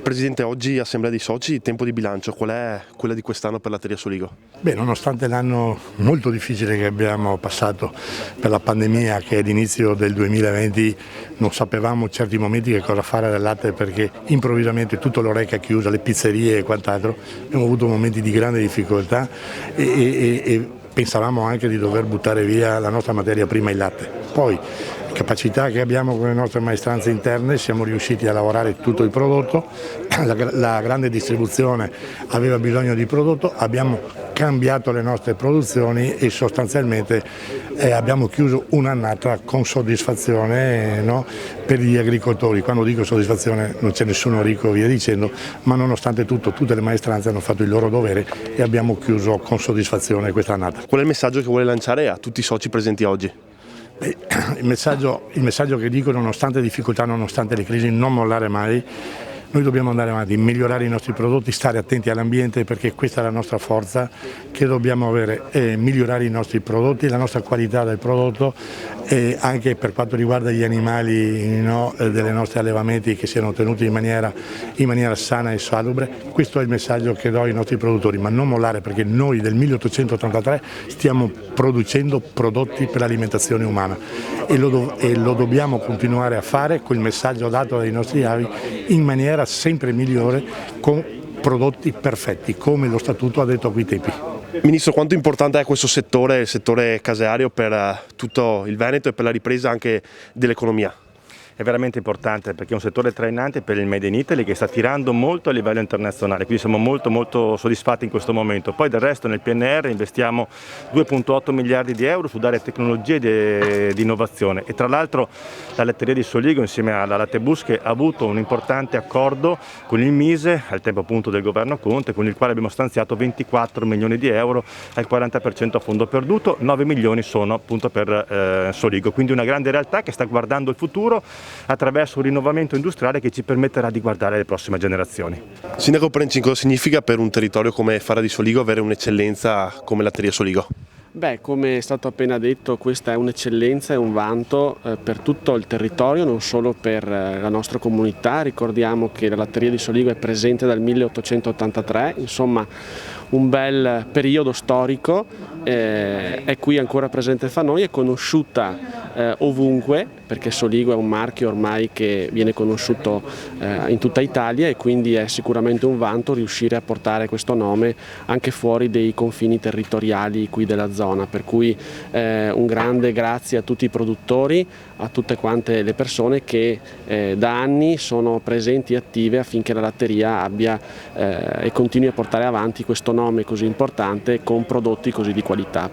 Presidente, oggi assemblea di soci, tempo di bilancio, qual è quella di quest'anno per Latteria Soligo? Beh, nonostante l'anno molto difficile che abbiamo passato per la pandemia, che è l'inizio del 2020, non sapevamo in certi momenti che cosa fare del latte perché improvvisamente tutto l'Horeca è chiuso, le pizzerie e quant'altro, abbiamo avuto momenti di grande difficoltà e pensavamo anche di dover buttare via la nostra materia prima, il latte. Poi, capacità che abbiamo con le nostre maestranze interne, siamo riusciti a lavorare tutto il prodotto, la grande distribuzione aveva bisogno di prodotto, abbiamo cambiato le nostre produzioni e sostanzialmente abbiamo chiuso un'annata con soddisfazione, no, per gli agricoltori. Quando dico soddisfazione non c'è nessuno ricco via dicendo, ma nonostante tutto tutte le maestranze hanno fatto il loro dovere e abbiamo chiuso con soddisfazione questa annata. Qual è il messaggio che vuole lanciare a tutti i soci presenti oggi? Il messaggio che dico, nonostante difficoltà, nonostante le crisi, non mollare mai. Noi dobbiamo andare avanti, migliorare i nostri prodotti, stare attenti all'ambiente perché questa è la nostra forza che dobbiamo avere, migliorare i nostri prodotti, la nostra qualità del prodotto e anche per quanto riguarda gli animali, no, dei nostri allevamenti che siano tenuti in maniera sana e salubre. Questo è il messaggio che do ai nostri produttori, ma non mollare perché noi del 1883 stiamo producendo prodotti per l'alimentazione umana e lo dobbiamo continuare a fare con il messaggio dato dai nostri avi in maniera sempre migliore con prodotti perfetti, come lo Statuto ha detto a quei tempi. Ministro, quanto importante è questo settore, il settore caseario per tutto il Veneto e per la ripresa anche dell'economia? È veramente importante perché è un settore trainante per il Made in Italy che sta tirando molto a livello internazionale, quindi siamo molto soddisfatti in questo momento. Poi del resto nel PNR investiamo 2,8 miliardi di euro su dare tecnologie di innovazione e tra l'altro la Latteria di Soligo insieme alla Lattebusche ha avuto un importante accordo con il Mise al tempo appunto del governo Conte, con il quale abbiamo stanziato 24 milioni di euro al 40% a fondo perduto, 9 milioni sono appunto per Soligo, quindi una grande realtà che sta guardando il futuro attraverso un rinnovamento industriale che ci permetterà di guardare le prossime generazioni. Sindaco Parenci, cosa significa per un territorio come Fara di Soligo avere un'eccellenza come Latteria Soligo? Beh, come è stato appena detto, questa è un'eccellenza e un vanto per tutto il territorio, non solo per la nostra comunità. Ricordiamo che la Latteria di Soligo è presente dal 1883, insomma un bel periodo storico, è qui ancora presente fra noi, è conosciuta ovunque, perché Soligo è un marchio ormai che viene conosciuto in tutta Italia e quindi è sicuramente un vanto riuscire a portare questo nome anche fuori dei confini territoriali qui della zona, per cui un grande grazie a tutti i produttori, a tutte quante le persone che da anni sono presenti e attive affinché la latteria abbia e continui a portare avanti questo nome così importante con prodotti così di qualità.